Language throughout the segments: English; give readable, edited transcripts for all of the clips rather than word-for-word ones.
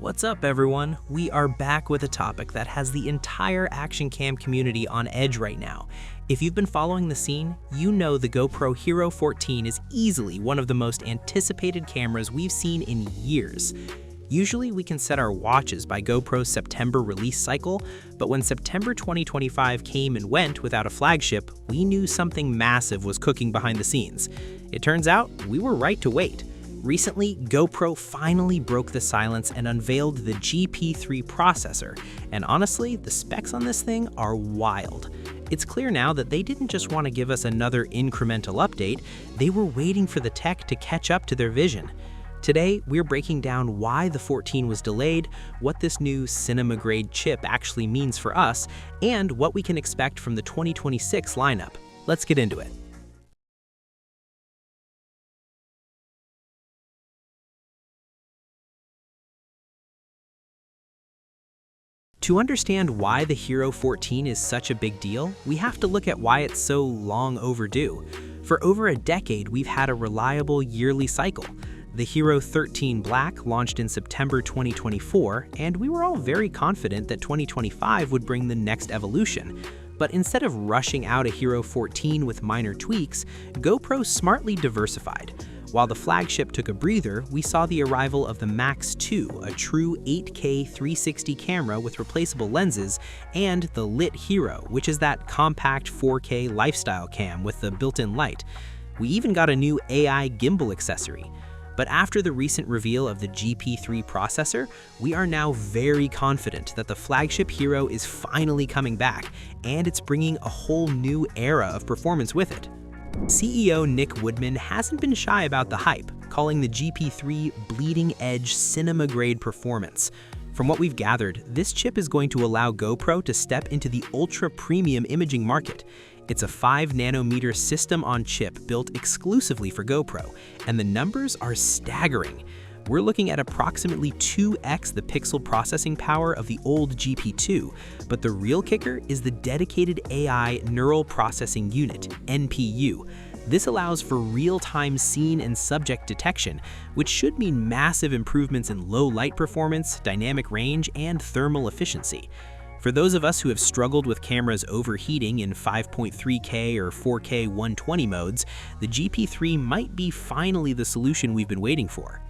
What's up everyone? We are back with a topic that has the entire action cam community on edge right now. If you've been following the scene, you know the GoPro Hero 14 is easily one of the most anticipated cameras we've seen in years. Usually we can set our watches by GoPro's September release cycle, but when September 2025 came and went without a flagship, we knew something massive was cooking behind the scenes. It turns out we were right to wait. Recently, GoPro finally broke the silence and unveiled the GP3 processor, and honestly, the specs on this thing are wild. It's clear now that they didn't just want to give us another incremental update, they were waiting for the tech to catch up to their vision. Today, we're breaking down why the 14 was delayed, what this new cinema-grade chip actually means for us, and what we can expect from the 2026 lineup. Let's get into it. To understand why the Hero 14 is such a big deal, we have to look at why it's so long overdue. For over a decade, we've had a reliable yearly cycle. The Hero 13 Black launched in September 2024, and we were all very confident that 2025 would bring the next evolution. But instead of rushing out a Hero 14 with minor tweaks, GoPro smartly diversified. While the flagship took a breather, we saw the arrival of the Max 2, a true 8K 360 camera with replaceable lenses, and the Lit Hero, which is that compact 4K lifestyle cam with the built-in light. We even got a new AI gimbal accessory. But after the recent reveal of the GP3 processor, we are now very confident that the flagship Hero is finally coming back, and it's bringing a whole new era of performance with it. CEO Nick Woodman hasn't been shy about the hype, calling the GP3 bleeding-edge cinema-grade performance. From what we've gathered, this chip is going to allow GoPro to step into the ultra-premium imaging market. It's a 5nm system-on-chip built exclusively for GoPro, and the numbers are staggering. We're looking at approximately 2x the pixel processing power of the old GP2, but the real kicker is the dedicated AI Neural Processing Unit, NPU. This allows for real-time scene and subject detection, which should mean massive improvements in low light performance, dynamic range, and thermal efficiency. For those of us who have struggled with cameras overheating in 5.3K or 4K 120 modes, the GP3 might be finally the solution we've been waiting for.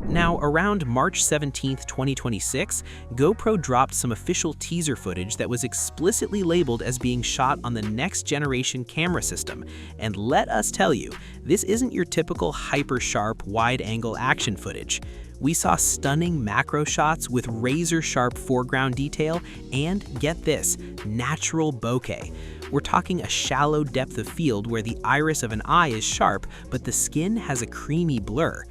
Now, around March 17, 2026, GoPro dropped some official teaser footage that was explicitly labeled as being shot on the next-generation camera system. And let us tell you, this isn't your typical hyper-sharp, wide-angle action footage. We saw stunning macro shots with razor-sharp foreground detail and, get this, natural bokeh. We're talking a shallow depth of field where the iris of an eye is sharp, but the skin has a creamy blur.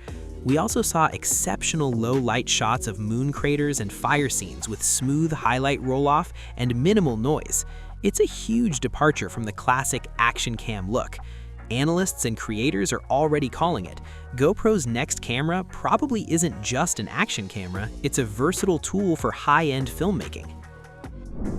We also saw exceptional low-light shots of moon craters and fire scenes with smooth highlight roll-off and minimal noise. It's a huge departure from the classic action cam look. Analysts and creators are already calling it. GoPro's next camera probably isn't just an action camera, it's a versatile tool for high-end filmmaking.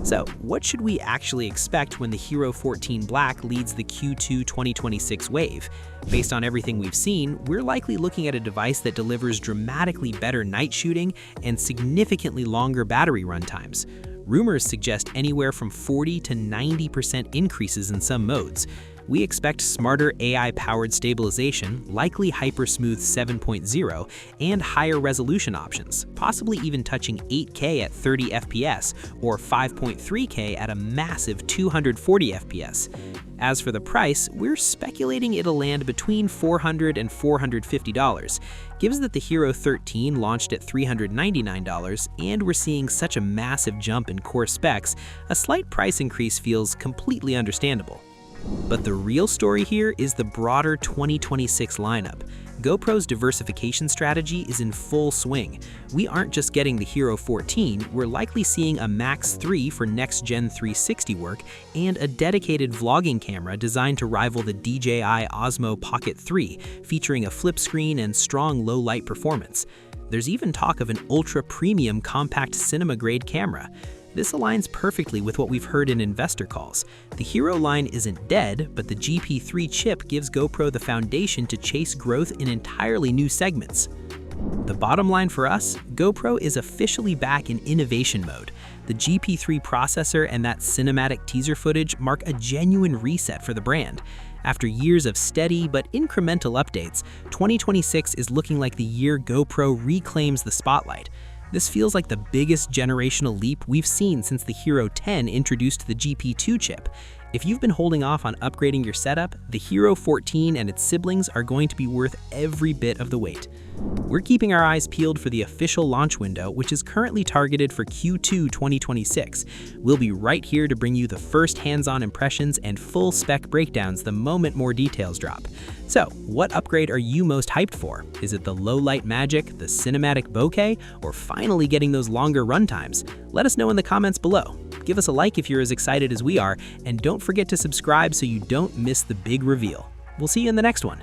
So, what should we actually expect when the Hero 14 Black leads the Q2 2026 wave? Based on everything we've seen, we're likely looking at a device that delivers dramatically better night shooting and significantly longer battery run times. Rumors suggest anywhere from 40 to 90% increases in some modes. We expect smarter AI-powered stabilization, likely HyperSmooth 7.0, and higher resolution options, possibly even touching 8K at 30 FPS or 5.3K at a massive 240 FPS. As for the price, we're speculating it'll land between $400 and $450. Given that the Hero 13 launched at $399 and we're seeing such a massive jump in core specs, a slight price increase feels completely understandable. But the real story here is the broader 2026 lineup. GoPro's diversification strategy is in full swing. We aren't just getting the Hero 14, we're likely seeing a Max 3 for next-gen 360 work and a dedicated vlogging camera designed to rival the DJI Osmo Pocket 3, featuring a flip screen and strong low-light performance. There's even talk of an ultra-premium compact cinema-grade camera. This aligns perfectly with what we've heard in investor calls. The Hero line isn't dead, but the GP3 chip gives GoPro the foundation to chase growth in entirely new segments. The bottom line for us, GoPro is officially back in innovation mode. The GP3 processor and that cinematic teaser footage mark a genuine reset for the brand. After years of steady but incremental updates, 2026 is looking like the year GoPro reclaims the spotlight. This feels like the biggest generational leap we've seen since the Hero 10 introduced the GP2 chip. If you've been holding off on upgrading your setup, the Hero 14 and its siblings are going to be worth every bit of the wait. We're keeping our eyes peeled for the official launch window, which is currently targeted for Q2 2026. We'll be right here to bring you the first hands-on impressions and full spec breakdowns the moment more details drop. So, what upgrade are you most hyped for? Is it the low-light magic, the cinematic bokeh, or finally getting those longer runtimes? Let us know in the comments below. Give us a like if you're as excited as we are, and don't forget to subscribe so you don't miss the big reveal. We'll see you in the next one.